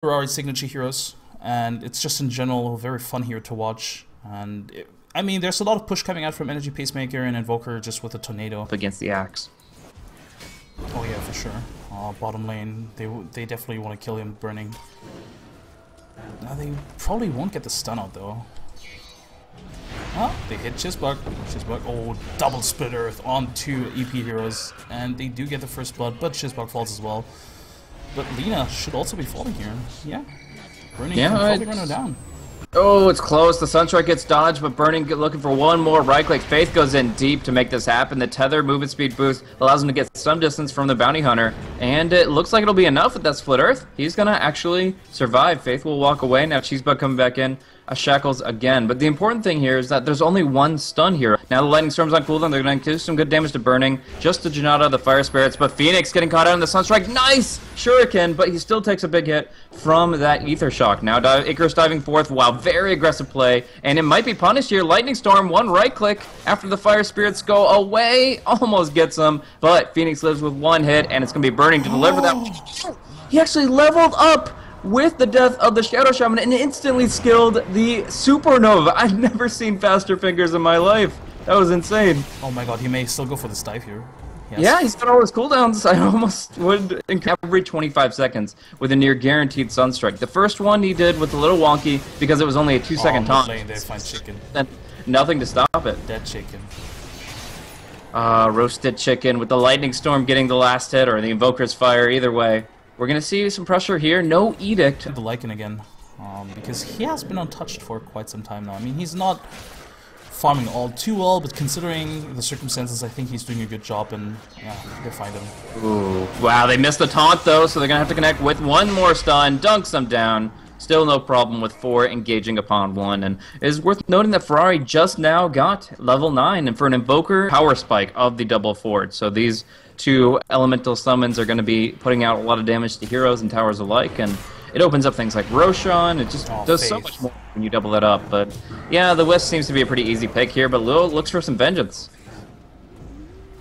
Our signature heroes, and it's just in general a very fun hero to watch. And I mean, there's a lot of push coming out from Energy Pacemaker and Invoker just with a tornado against the Axe. Oh yeah, for sure. Bottom lane, they definitely want to kill him burning. Now they probably won't get the stun out though. Oh, they hit Chisbug. Oh, double split earth on two EP heroes, and they do get the first blood, but Chisbug falls as well. But Lina should also be falling here. Yeah. Burning can probably run her down. Oh, it's close. The Sunstrike gets dodged, but Burning looking for one more right click. Faith goes in deep to make this happen. The tether movement speed boost allows him to get some distance from the bounty hunter. And it looks like it'll be enough with that split earth. He's going to actually survive. Faith will walk away. Now Cheesebug coming back in. Shackles again. But the important thing here is that there's only one stun here. Now the Lightning Storm's on cooldown. They're going to do some good damage to Burning. Just to Janata, the Fire Spirits. But Phoenix getting caught out in the Sunstrike. Nice! Shuriken, but he still takes a big hit from that Ether Shock. Now Icarus diving forth. Wow, very aggressive play. And it might be punished here. Lightning Storm, one right click after the Fire Spirits go away. Almost gets him. But Phoenix lives with one hit, and it's going to be Burning to deliver that. He actually leveled up with the death of the Shadow Shaman and instantly skilled the Supernova. I've never seen faster fingers in my life. That was insane. Oh my god, he may still go for this dive here. Yes. Yeah, he's got all his cooldowns. I almost would every 25 seconds with a near guaranteed Sunstrike. The first one he did with a little wonky because it was only a 2-second taunt. They find chicken. And nothing to stop it. Dead chicken. Roasted chicken with the Lightning Storm getting the last hit or the Invoker's Fire, either way. We're going to see some pressure here. No Edict. The Lycan again, because he has been untouched for quite some time now. I mean, he's not farming all too well, but considering the circumstances, I think he's doing a good job, and yeah, they find him. Ooh, wow, they missed the taunt though, so they're going to have to connect with one more stun, dunks them down. Still no problem with 4 engaging upon 1, and it is worth noting that Ferrari just now got level 9, and for an Invoker, power spike of the double forward. So these two elemental summons are going to be putting out a lot of damage to heroes and towers alike, and it opens up things like Roshan. It just does so much more when you double it up. But yeah, the Wisp seems to be a pretty easy pick here, but Lil looks for some vengeance.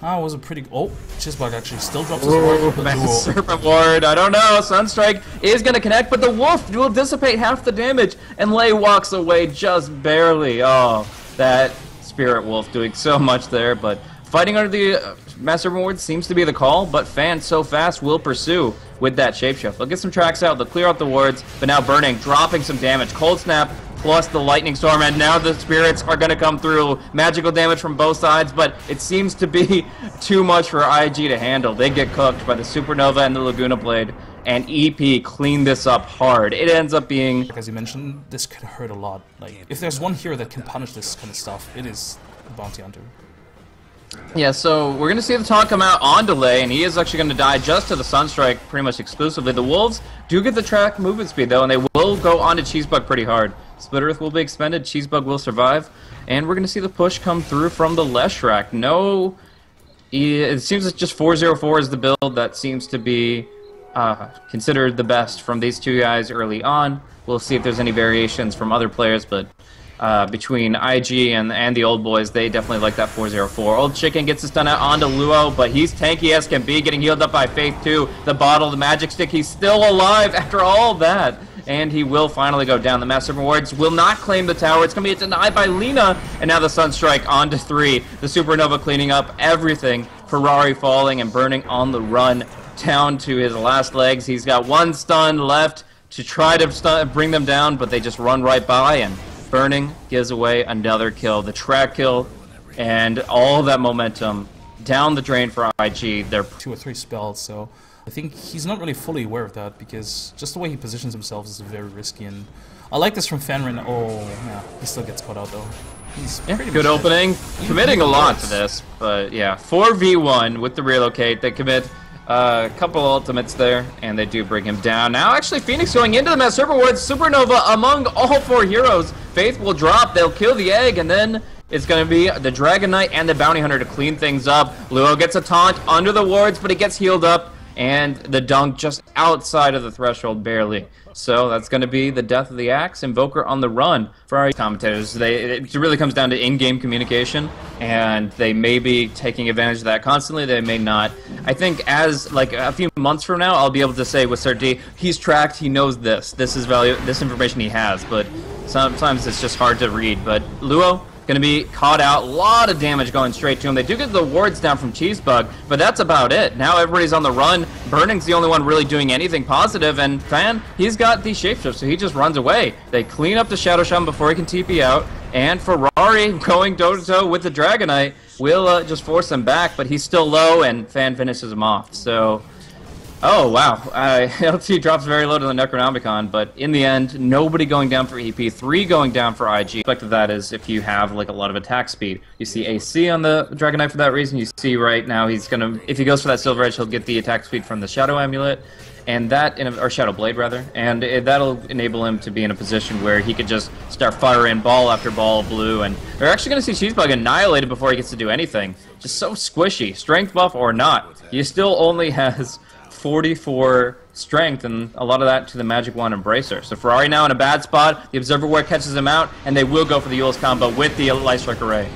It was a pretty... Oh, Chisbug actually still drops his ward. Serpent Ward, I don't know. Sunstrike is going to connect, but the Wolf will dissipate half the damage, and Lei walks away just barely. Oh, that Spirit Wolf doing so much there, but fighting under the Master Ward seems to be the call, but Fan so fast will pursue with that Shapeshift. They'll get some tracks out, they'll clear out the wards, but now Burning, dropping some damage. Cold Snap plus the Lightning Storm, and now the Spirits are going to come through. Magical damage from both sides, but it seems to be too much for IG to handle. They get cooked by the Supernova and the Laguna Blade, and EP clean this up hard. It ends up being... As you mentioned, this could hurt a lot. Like, if there's one hero that can punish this kind of stuff, it is the Bounty Hunter. Yeah, so we're going to see the taunt come out on delay, and he is actually going to die just to the Sunstrike pretty much exclusively. The Wolves do get the track movement speed, though, and they will go onto Cheesebug pretty hard. Split Earth will be expended, Cheesebug will survive, and we're going to see the push come through from the Leshrac. No, it seems that just 404 is the build that seems to be considered the best from these two guys early on. We'll see if there's any variations from other players, but between IG and the old boys, they definitely like that 404. Old Chicken gets his stun out onto Luo, but he's tanky as can be, getting healed up by Faith too. The bottle, the magic stick, he's still alive after all that. And he will finally go down. The Master Rewards will not claim the tower. It's going to be denied by Lina. And now the Sunstrike on to 3. The Supernova cleaning up everything. Ferrari falling and Burning on the run down to his last legs. He's got one stun left to try to bring them down, but they just run right by, and Burning gives away another kill. The track kill and all that momentum down the drain for IG. They're 2 or 3 spells, so I think he's not really fully aware of that, because just the way he positions himself is very risky, and I like this from Fanrin. Oh, yeah, he still gets caught out though. He's pretty good opening. Committing a lot to this, but yeah, 4v1 with the relocate. They commit a couple ultimates there, and they do bring him down. Now, actually, Phoenix going into the Master Rewards. Supernova among all 4 heroes. Faith will drop. They'll kill the egg, and then it's going to be the Dragon Knight and the Bounty Hunter to clean things up. Luo gets a taunt under the wards, but he gets healed up. and the dunk just outside of the threshold barely. So that's going to be the death of the Axe. Invoker on the run for our commentators. It really comes down to in-game communication, and they may be taking advantage of that constantly. They may not. I think as like a few months from now, I'll be able to say with certainty, he's tracked. He knows this. This is this information he has. But sometimes it's just hard to read. But Luo gonna be caught out. A lot of damage going straight to him. They do get the wards down from Cheesebug, but that's about it. Now everybody's on the run. Burning's the only one really doing anything positive, and Fan, he's got the shapeshift, so he just runs away. They clean up the Shadow Shaman before he can TP out, and Ferrari going toe-to-toe with the Dragonite will just force him back, but he's still low, and Fan finishes him off. So, oh wow, LT drops very low to the Necronomicon, but in the end, nobody going down for EP, 3 going down for IG. The effect of that is if you have like a lot of attack speed. You see AC on the Dragonite for that reason. You see right now he's gonna, if he goes for that Silver Edge, he'll get the attack speed from the Shadow Amulet, and that, or Shadow Blade rather, and that'll enable him to be in a position where he could just start firing ball after ball blue, and we're actually gonna see Cheesebug annihilated before he gets to do anything. Just so squishy, strength buff or not, he still only has 44 strength, and a lot of that to the Magic Wand Embracer. So Ferrari now in a bad spot. The Observer Ware catches him out, and they will go for the Eul's combo with the Light Strike Array.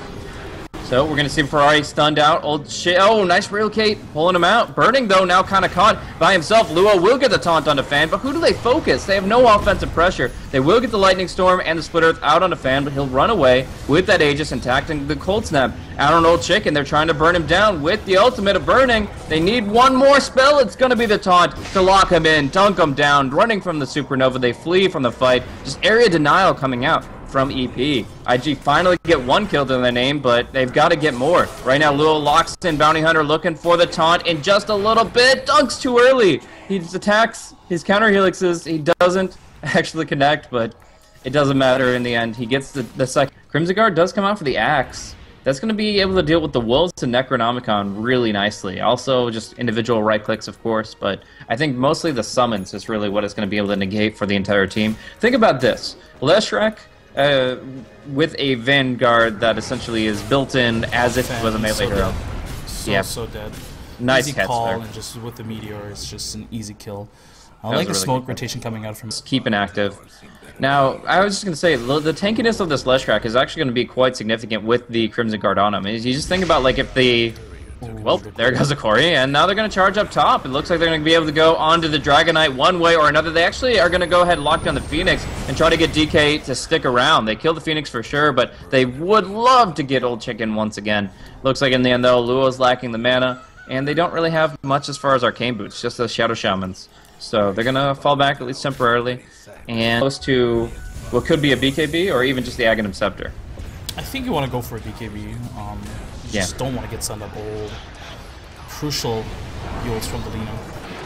So we're going to see Ferrari stunned out. Old shit. Oh, nice relocate, pulling him out. Burning, though, now kind of caught by himself. Luo will get the taunt onto Fan, but who do they focus? They have no offensive pressure. They will get the Lightning Storm and the Split Earth out onto Fan, but he'll run away with that Aegis intact and the Cold Snap out on Old Chicken. They're trying to burn him down with the ultimate of Burning. They need one more spell. It's going to be the taunt to lock him in, dunk him down, running from the Supernova. They flee from the fight. Just area denial coming out from EP. IG finally get 1 kill to their name, but they've got to get more. Right now, Luo locks in Bounty Hunter looking for the taunt in just a little bit. Dunks too early. He just attacks his counter helixes. He doesn't actually connect, but it doesn't matter in the end. He gets the second. Crimson Guard does come out for the Axe. That's going to be able to deal with the Wolves and Necronomicon really nicely. Also, just individual right clicks, of course, but I think mostly the summons is really what it's going to be able to negate for the entire team. Think about this. Leshrac, with a Vanguard that essentially is built in as if it was a melee hero. So dead. Nice easy catch call, there. and just with the Meteor, it's just an easy kill. I like the really smoke rotation coming out from. Keep it active. Now, I was just going to say, the tankiness of this Leshrac is actually going to be quite significant with the Crimson Guard on him. You just think about, like, if the... Well, there goes the Corey, and now they're going to charge up top. It looks like they're going to be able to go onto the Dragonite one way or another. They actually are going to go ahead and lock down the Phoenix and try to get DK to stick around. They kill the Phoenix for sure, but they would love to get Old Chicken once again. Looks like in the end, though, Luo's lacking the mana, and they don't really have much as far as Arcane Boots, just the Shadow Shamans. So they're going to fall back, at least temporarily, and close to what could be a BKB or even just the Aghanim Scepter. I think you want to go for a BKB. You just don't want to get sent up old. Crucial yields from the Lino.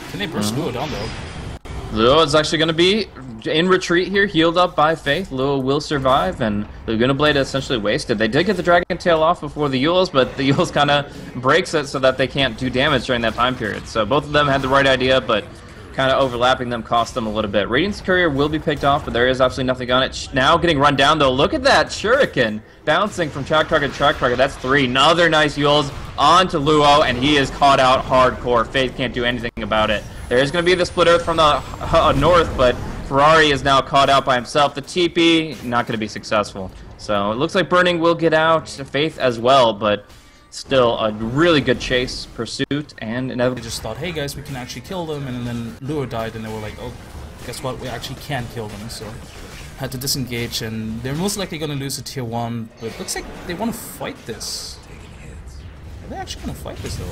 Can they burst Luo down though? Luo is actually going to be in retreat here, healed up by Faith. Luo will survive, and Laguna Blade essentially wasted. They did get the Dragon Tail off before the Yules, but the Yules kind of breaks it so that they can't do damage during that time period. So both of them had the right idea, but kind of overlapping them cost them a little bit. Radiant's Courier will be picked off, but there is absolutely nothing on it. Now getting run down, though. Look at that Shuriken bouncing from track target to track target. That's 3. Another nice Yules onto Luo, and he is caught out hardcore. Faith can't do anything about it. There is going to be the Split Earth from the north, but Ferrari is now caught out by himself. The TP, not going to be successful. So it looks like Burning will get out. Faith as well, but still a really good chase, pursuit, and inevitably They just thought, hey guys, we can actually kill them, and then Luo died, and they were like, oh, guess what, we actually can kill them, so had to disengage, and they're most likely going to lose to tier 1, but it looks like they want to fight this. Are they actually going to fight this, though?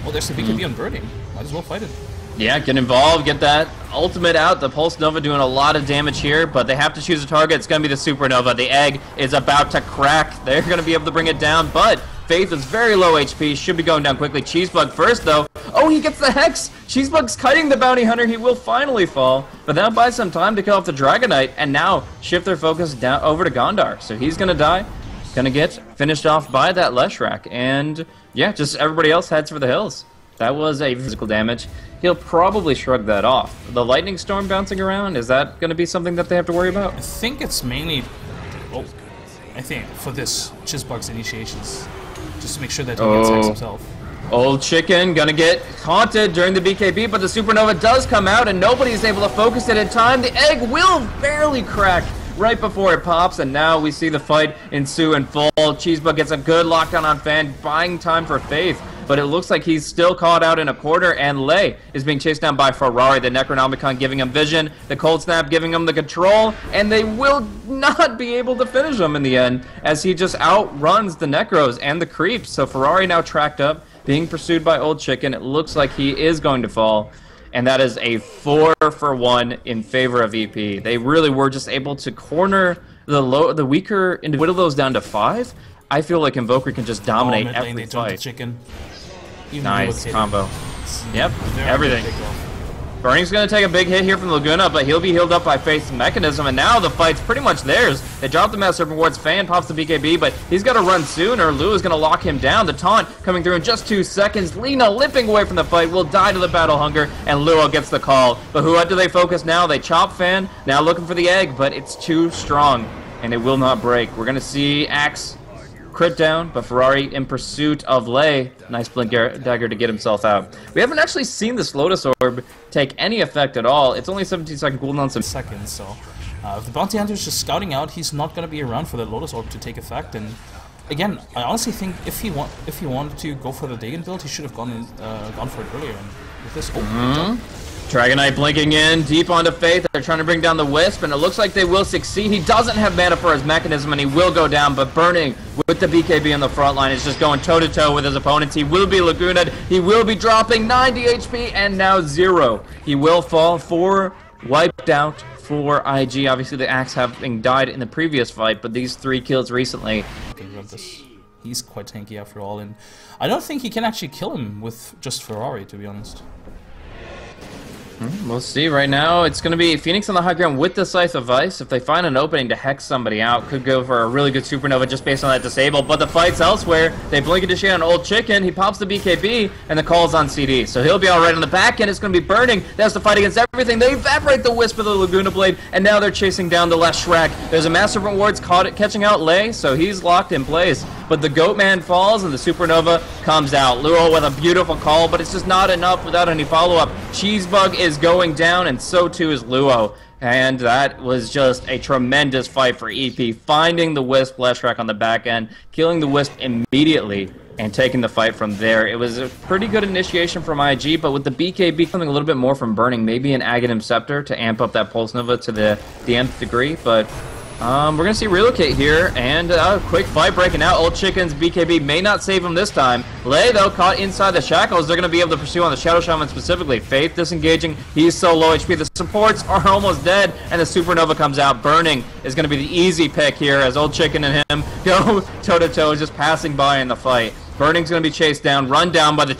Well, there's the BKB on Burning. Might as well fight it. Yeah, get involved, get that ultimate out. The Pulse Nova doing a lot of damage here, but they have to choose a target. It's going to be the Supernova. The egg is about to crack. They're going to be able to bring it down, but Faith is very low HP, should be going down quickly. Cheesebug first, though. Oh, he gets the Hex! Cheesebug's kiting the Bounty Hunter. He will finally fall, but that'll buy some time to kill off the Dragonite, and now shift their focus down over to Gondar. So he's going to die. Going to get finished off by that Leshrac, and yeah, just everybody else heads for the hills. That was a physical damage. He'll probably shrug that off. The Lightning Storm bouncing around, is that going to be something that they have to worry about? I think it's mainly... Oh, I think for this, Cheesebug's initiations. Just to make sure that he gets Hex himself. Old Chicken gonna get haunted during the BKB, but the Supernova does come out and nobody's able to focus it in time. The egg will barely crack right before it pops, and now we see the fight ensue in full. Cheesebug gets a good lockdown on Fan, buying time for Faith, but it looks like he's still caught out in a corner, and Lei is being chased down by Ferrari, the Necronomicon giving him vision, the Cold Snap giving him the control, and they will not be able to finish him in the end, as he just outruns the Necros and the Creeps. So Ferrari now tracked up, being pursued by Old Chicken. It looks like he is going to fall, and that is a 4-for-1 in favor of EP. They really were just able to corner the weaker and whittle those down to 5. I feel like Invoker can just dominate every fight. Chicken. Nice combo. Yep, everything. Burning's going to take a big hit here from Laguna, but he'll be healed up by Faith's Mechanism, and now the fight's pretty much theirs. They drop the Master Rewards, Fan pops the BKB, but he's got to run sooner. Lu is going to lock him down. The taunt coming through in just 2 seconds. Lina limping away from the fight will die to the Battle Hunger, and Luo gets the call. But what do they focus now? They chop Fan, now looking for the egg, but it's too strong, and it will not break. We're going to see Axe crit down, but Ferrari in pursuit of Lei. Nice blink dagger to get himself out. We haven't actually seen this Lotus Orb take any effect at all. It's only 17-second cooldown, so seconds. So if the Bounty Hunter is just scouting out, he's not going to be around for the Lotus Orb to take effect. And again, I honestly think if he wanted to go for the Dagon build, he should have gone for it earlier. And with this, Dragonite blinking in deep onto Faith. They're trying to bring down the Wisp, and it looks like they will succeed. He doesn't have mana for his Mechanism, and he will go down, but Burning with the BKB on the front line is just going toe-to-toe with his opponents. He will be Laguna'd. He will be dropping 90 HP, and now 0. He will fall. 4 wiped out for IG. Obviously, the Axe having died in the previous fight, but these 3 kills recently. He's quite tanky after all, and I don't think he can actually kill him with just Ferrari, to be honest. We'll see. Right now, it's going to be Phoenix on the high ground with the Scythe of Ice. If they find an opening to hex somebody out, could go for a really good Supernova just based on that disable. But the fight's elsewhere. They blink into shade on Old Chicken. He pops the BKB, and the call's on CD. So he'll be all right on the back end. It's going to be Burning. They has to fight against everything. They evaporate the Wisp of the Laguna Blade, and now they're chasing down the last Shrek. There's a Master Rewards catching out Lei, so he's locked in place. But the Goatman falls, and the Supernova comes out. Luo with a beautiful call, but it's just not enough without any follow-up. Cheesebug is going down, and so too is Luo. And that was just a tremendous fight for EP, finding the Wisp Leshrac on the back end, killing the Wisp immediately, and taking the fight from there. It was a pretty good initiation from IG, but with the BKB coming a little bit more from Burning, maybe an Aghanim Scepter to amp up that Pulse Nova to the nth degree, but we're going to see Relocate here, and a quick fight breaking out. Old Chicken's BKB may not save him this time. Lei, though, caught inside the shackles. They're going to be able to pursue on the Shadow Shaman specifically. Faith disengaging. He's so low HP. The supports are almost dead, and the Supernova comes out. Burning is going to be the easy pick here as Old Chicken and him go toe-to-toe, just passing by in the fight. Burning's going to be chased down, run down by the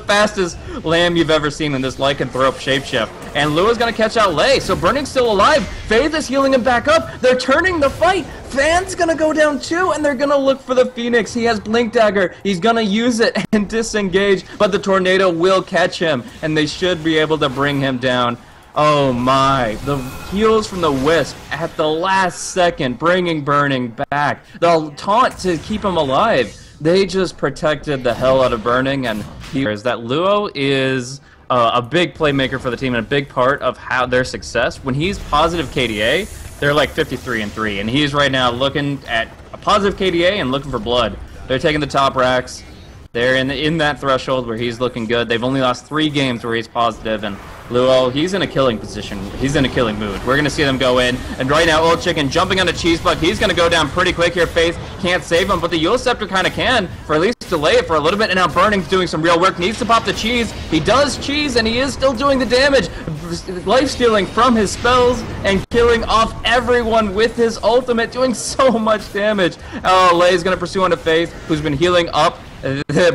fastest lamb you've ever seen in this lycanthrope shapeshift. And Lua's going to catch out Lei, so Burning's still alive. Faith is healing him back up. They're turning the fight. Fan's going to go down too, and they're going to look for the Phoenix. He has Blink Dagger. He's going to use it and disengage, but the Tornado will catch him, and they should be able to bring him down. Oh my, the heals from the Wisp at the last second, bringing Burning back. The taunt to keep him alive. They just protected the hell out of Burning, and here's that Luo is a big playmaker for the team and a big part of how their success. When he's positive KDA, they're like 53-3, and he's right now looking at a positive KDA and looking for blood. They're taking the top racks. They're in that threshold where he's looking good. They've only lost 3 games where he's positive, and Luo, he's in a killing position. He's in a killing mood. We're going to see them go in. And right now, Old Chicken jumping on a Cheesebug. He's going to go down pretty quick here. Faith can't save him, but the Yule Scepter kind of can, for at least delay it for a little bit. And now Burning's doing some real work. Needs to pop the cheese. He does cheese, and he is still doing the damage. Life-stealing from his spells and killing off everyone with his ultimate, doing so much damage. Oh, Lei's going to pursue onto Faith, who's been healing up.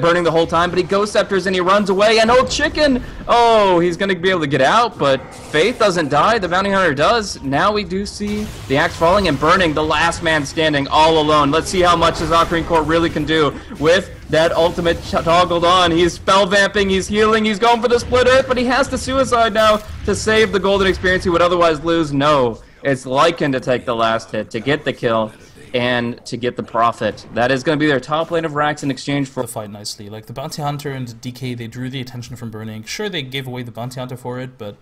Burning the whole time, but he Ghost Scepters and he runs away, and Old Chicken, oh, he's going to be able to get out, but Faith doesn't die, the Bounty Hunter does. Now we do see the Axe falling and Burning, the last man standing all alone. Let's see how much his Ocarine Core really can do with that ultimate toggled on. He's spell vamping, he's healing, he's going for the Split Earth, but he has to suicide now to save the golden experience he would otherwise lose. No, it's Lycan to take the last hit, to get the kill. and to get the profit. That is going to be their top lane of racks in exchange for the fight nicely. Like the Bounty Hunter and the DK, they drew the attention from Burning. Sure, they gave away the Bounty Hunter for it, but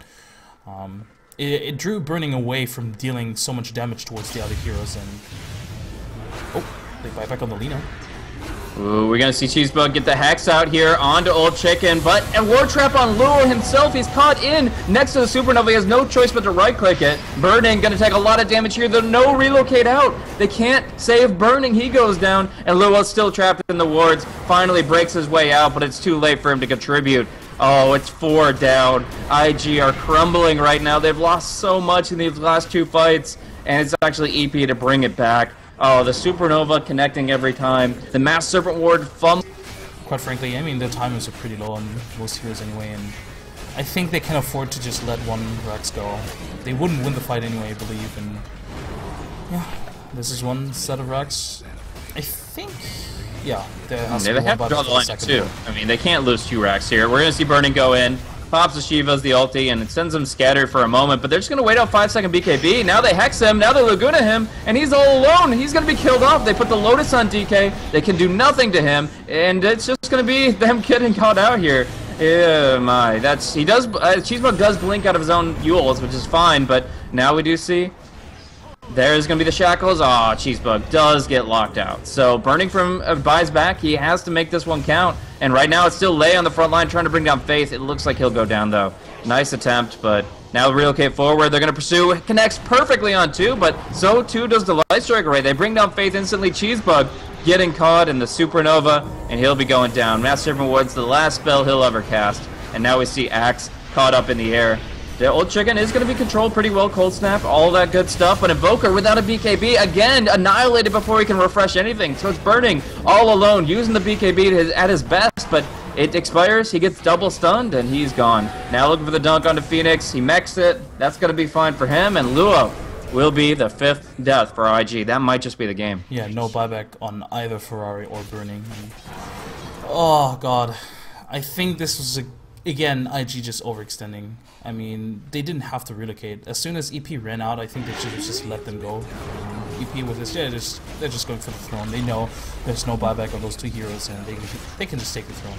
it drew Burning away from dealing so much damage towards the other heroes. And oh, they buy back on the Lina. Ooh, we're gonna see Cheesebug get the Hex out here onto Old Chicken, but a War Trap on Lure himself. He's caught in next to the Supernova. He has no choice but to right-click it. Burning gonna take a lot of damage here. There's no relocate out. They can't save Burning. He goes down, and Lua's still trapped in the wards. Finally breaks his way out, but it's too late for him to contribute. Oh, it's 4 down. IG are crumbling right now. They've lost so much in these last 2 fights, and it's actually EP to bring it back. Oh, the Supernova connecting every time. The Mass Serpent Ward fumble. Quite frankly, I mean, the timers are pretty low on most heroes anyway, and I think they can afford to just let one Rex go. They wouldn't win the fight anyway, I believe, and yeah, this is one set of Rex. I think, yeah, there has to be They have to draw the line too. I mean, they can't lose 2 Rex here. We're gonna see Burning go in. Pops the Shiva's the ulti, and it sends him scattered for a moment, but they're just going to wait out 5-second BKB. Now they Hex him, now they Laguna him, and he's all alone. He's going to be killed off. They put the Lotus on DK. They can do nothing to him, and it's just going to be them getting caught out here. Yeah, my. He does, Cheesebug does blink out of his own Euls, which is fine, but now we do see there's going to be the Shackles. Aw, Cheesebug does get locked out. So Burning from buys back. He has to make this one count. And right now it's still Lei on the front line trying to bring down Faith. It looks like he'll go down though. Nice attempt, but now relocate forward. They're going to pursue. Connects perfectly on 2, but so too does the Light Strike Array. They bring down Faith instantly. Cheesebug getting caught in the Supernova, and he'll be going down. Mass Serpent Ward's the last spell he'll ever cast. And now we see Axe caught up in the air. The Old Chicken is going to be controlled pretty well, Cold Snap, all that good stuff, but Invoker without a BKB, again, annihilated before he can refresh anything. So it's Burning all alone, using the BKB at his best, but it expires, he gets double stunned, and he's gone. Now looking for the dunk onto Phoenix, he mechs it, that's going to be fine for him, and Lua will be the 5th death for IG. That might just be the game. Yeah, no buyback on either Ferrari or Burning. And oh, God. I think this was, again, IG just overextending. I mean, they didn't have to relocate. As soon as EP ran out, I think they should have just let them go. EP with this, yeah, they're just going for the throne. They know there's no buyback on those 2 heroes, and they can just take the throne.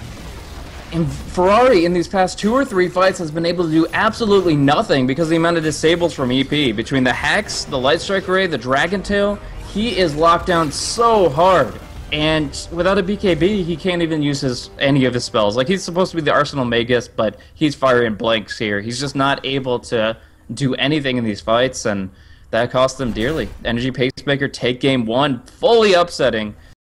And Ferrari in these past 2 or 3 fights has been able to do absolutely nothing because of the amount of disables from EP. Between the Hex, the Light Strike Array, the Dragon Tail, he is locked down so hard. And without a BKB, he can't even use any of his spells. Like, he's supposed to be the Arsenal Magus, but he's firing blanks here. He's just not able to do anything in these fights, and that cost them dearly. Energy Pacemaker take game 1, fully upsetting